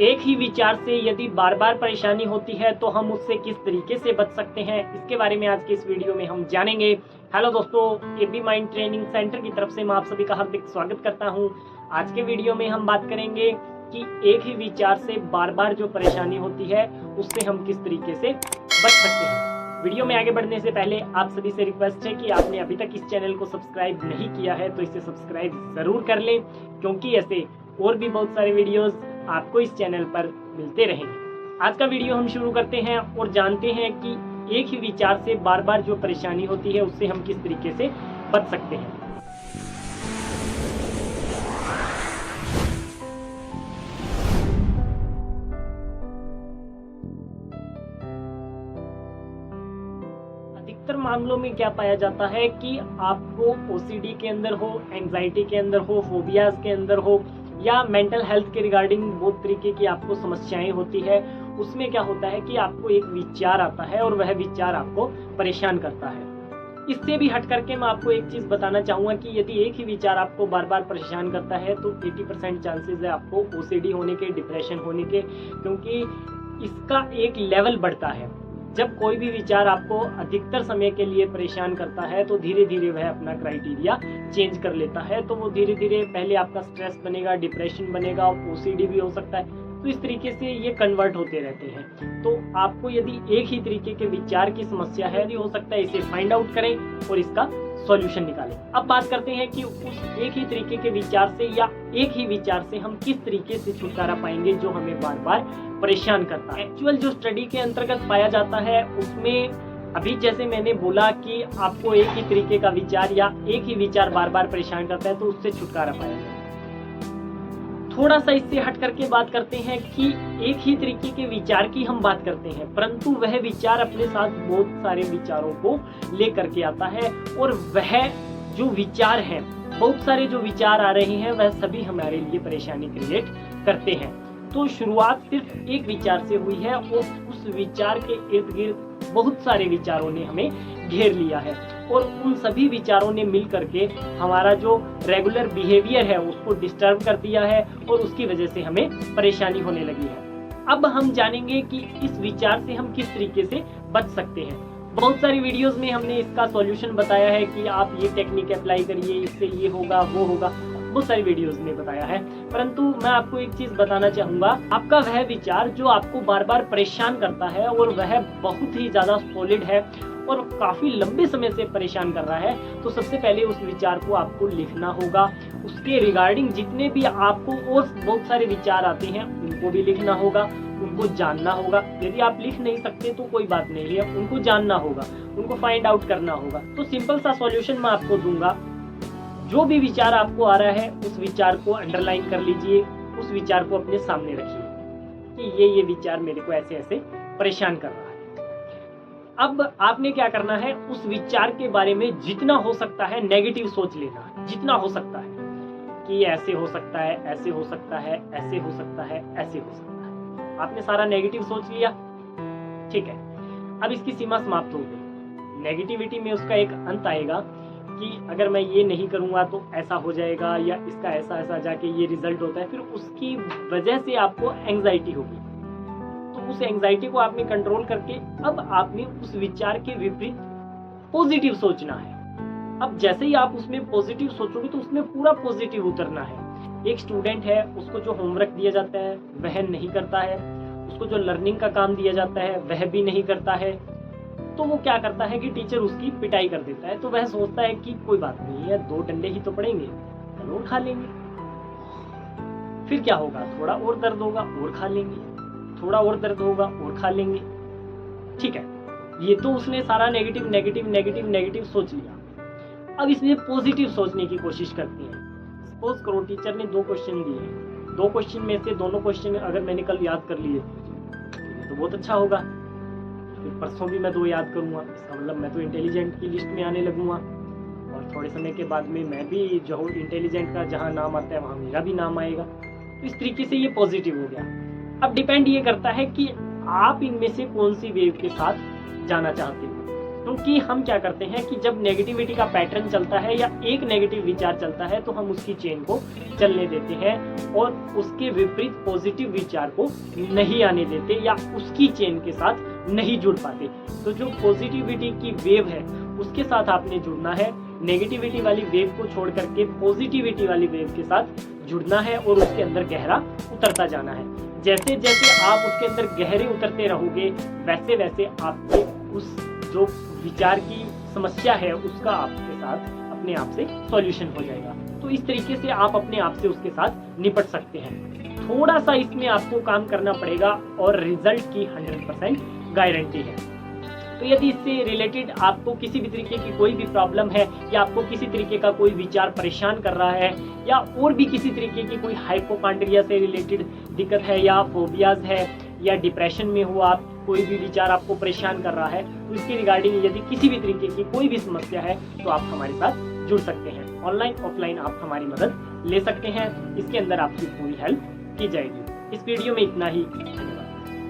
एक ही विचार से यदि बार बार परेशानी होती है तो हम उससे किस तरीके से बच सकते हैं, इसके बारे में आज के इस वीडियो में हम जानेंगे। हेलो दोस्तों, एबी माइंड ट्रेनिंग सेंटर की तरफ से मैं आप सभी का हार्दिक स्वागत करता हूं। आज के वीडियो में हम बात करेंगे कि एक ही विचार से बार बार जो परेशानी होती है उससे हम किस तरीके से बच सकते हैं। वीडियो में आगे बढ़ने से पहले आप सभी से रिक्वेस्ट है कि आपने अभी तक इस चैनल को सब्सक्राइब नहीं किया है तो इसे सब्सक्राइब जरूर कर लें, क्योंकि ऐसे और भी बहुत सारे वीडियोस आपको इस चैनल पर मिलते रहेंगे। आज का वीडियो हम शुरू करते हैं और जानते हैं कि एक ही विचार से बार बार जो परेशानी होती है उससे हम किस तरीके से बच सकते हैं। अधिकतर मामलों में क्या पाया जाता है कि आपको ओसीडी के अंदर हो, एंजाइटी के अंदर हो, फोबियाज के अंदर हो या मेंटल हेल्थ के रिगार्डिंग बहुत तरीके की आपको समस्याएं होती है। उसमें क्या होता है कि आपको एक विचार आता है और वह विचार आपको परेशान करता है। इससे भी हट करके मैं आपको एक चीज बताना चाहूंगा कि यदि एक ही विचार आपको बार बार परेशान करता है तो 80% चांसेस है आपको ओसीडी होने के, डिप्रेशन होने के, क्योंकि इसका एक लेवल बढ़ता है। जब कोई भी विचार आपको अधिकतर समय के लिए परेशान करता है तो धीरे धीरे वह अपना क्राइटेरिया चेंज कर लेता है। तो वो धीरे धीरे पहले आपका स्ट्रेस बनेगा, डिप्रेशन बनेगा, ओसीडी भी हो सकता है। तो इस तरीके से ये कन्वर्ट होते रहते हैं। तो आपको यदि एक ही तरीके के विचार की समस्या है, यदि हो सकता है इसे फाइंड आउट करें और इसका सॉल्यूशन निकालें। अब बात करते हैं कि उस एक ही तरीके के विचार से या एक ही विचार से हम किस तरीके से छुटकारा पाएंगे जो हमें बार बार परेशान करता है। एक्चुअल जो स्टडी के अंतर्गत पाया जाता है उसमें अभी जैसे मैंने बोला कि आपको एक ही तरीके का विचार या एक ही विचार बार बार परेशान करता है तो उससे छुटकारा पाया जाए। थोड़ा सा इससे हट करके बात करते हैं कि एक ही तरीके के विचार की हम बात करते हैं, परंतु वह विचार अपने साथ बहुत सारे विचारों को लेकर के आता है और वह जो विचार है, बहुत सारे जो विचार आ रहे हैं वह सभी हमारे लिए परेशानी क्रिएट करते हैं। तो शुरुआत सिर्फ एक विचार से हुई है और उस विचार के इर्द गिर्द बहुत सारे विचारों ने हमें घेर लिया है और उन सभी विचारों ने मिल करके हमारा जो रेगुलर बिहेवियर है उसको डिस्टर्ब कर दिया है और उसकी वजह से हमें परेशानी होने लगी है। अब हम जानेंगे कि इस विचार से हम किस तरीके से बच सकते हैं। बहुत सारी वीडियोस में हमने इसका सॉल्यूशन बताया है कि आप ये टेक्निक अप्लाई करिए, इससे ये होगा वो होगा, बहुत सारी वीडियोस में बताया है। परंतु मैं आपको एक चीज बताना चाहूंगा, आपका वह विचार जो आपको बार बार परेशान करता है और वह बहुत ही ज्यादा सॉलिड है और काफी लंबे समय से परेशान कर रहा है, तो सबसे पहले उस विचार को आपको लिखना होगा। उसके रिगार्डिंग जितने भी आपको और बहुत सारे विचार आते हैं उनको भी लिखना होगा, उनको जानना होगा। यदि आप लिख नहीं सकते तो कोई बात नहीं है, उनको जानना होगा, उनको फाइंड आउट करना होगा। तो सिंपल सा सॉल्यूशन मैं आपको दूंगा। जो भी विचार आपको आ रहा है उस विचार को अंडरलाइन कर लीजिए, उस विचार को अपने सामने रखिए कि ये विचार मेरे को ऐसे ऐसे परेशान कर रहा है। अब आपने क्या करना है, उस विचार के बारे में जितना हो सकता है नेगेटिव सोच लेना, जितना हो सकता है कि ऐसे हो सकता है, ऐसे हो सकता है, ऐसे हो सकता है, ऐसे हो सकता है। आपने सारा नेगेटिव सोच लिया, ठीक है। अब इसकी सीमा समाप्त हो गई। नेगेटिविटी में उसका एक अंत आएगा कि अगर मैं ये नहीं करूंगा तो ऐसा हो जाएगा या इसका ऐसा ऐसा जाके ये रिजल्ट होता है, फिर उसकी वजह से आपको एंजाइटी होगी। तो उस एंजाइटी को आपने कंट्रोल करके अब आपने उस विचार के विपरीत पॉजिटिव सोचना है। अब जैसे ही आप उसमें पॉजिटिव सोचोगे तो उसमें पूरा पॉजिटिव उतरना है। एक स्टूडेंट है, उसको जो होमवर्क दिया जाता है वह नहीं करता है, उसको जो लर्निंग का काम दिया जाता है वह भी नहीं करता है, तो वो क्या करता है कि टीचर उसकी पिटाई कर देता है। तो वह सोचता है कि कोई बात नहीं है, 2 डंडे ही तो पड़ेंगे, चलो खा लेंगे। फिर क्या होगा, थोड़ा और दर्द होगा और खा लेंगे, थोड़ा और दर्द होगा और खा लेंगे, ठीक है। ये तो उसने सारा नेगेटिव नेगेटिव नेगेटिव नेगेटिव सोच लिया। अब इसमें पॉजिटिव सोचने की कोशिश करती है। सपोज करो टीचर ने 2 क्वेश्चन दिए, 2 क्वेश्चन में से दोनों क्वेश्चन अगर मैंने कल याद कर लिए तो बहुत अच्छा होगा, फिर परसों भी मैं 2 याद करूंगा, इसका मतलब मैं तो इंटेलिजेंट की लिस्ट में आने लगूंगा और थोड़े समय के बाद में मैं भी जो इंटेलिजेंट का जहां नाम आता है वहां मेरा भी नाम आएगा। तो इस तरीके से ये पॉजिटिव हो गया। अब डिपेंड ये करता है कि आप इनमें से कौन सी वेव के साथ जाना चाहते हो। क्योंकि हम क्या करते हैं कि जब नेगेटिविटी का पैटर्न चलता है या एक नेगेटिव विचार चलता है तो हम उसकी चेन को चलने देते हैं और उसके विपरीत पॉजिटिव विचार को नहीं आने देते या उसकी चेन के साथ नहीं जुड़ पाते। तो जो पॉजिटिविटी की वेव है उसके साथ आपने जुड़ना है, नेगेटिविटी वाली वेव को छोड़ करके पॉजिटिविटी वाली वेव के साथ जुड़ना है और उसके अंदर गहरा उतरता जाना है। जैसे जैसे आप उसके अंदर गहरे उतरते रहोगे वैसे वैसे आपके उस जो विचार की समस्या है उसका आपके साथ अपने आप से सॉल्यूशन हो जाएगा। तो इस तरीके से आप अपने आप से उसके साथ निपट सकते हैं। थोड़ा सा इसमें आपको काम करना पड़ेगा और रिजल्ट की 100% गारंटी है। तो यदि इससे रिलेटेड आपको किसी भी तरीके की कोई भी प्रॉब्लम है या आपको किसी तरीके का कोई विचार परेशान कर रहा है या और भी किसी तरीके की कोई हाइपोकॉन्ड्रिया से रिलेटेड दिक्कत है या फोबियाज है या डिप्रेशन में हो आप, कोई भी विचार आपको परेशान कर रहा है, तो इसके रिगार्डिंग यदि किसी भी तरीके की कोई भी समस्या है तो आप हमारे साथ जुड़ सकते हैं। ऑनलाइन ऑफलाइन आप हमारी मदद ले सकते हैं। इसके अंदर आपकी पूरी हेल्प की जाएगी। इस वीडियो में इतना ही।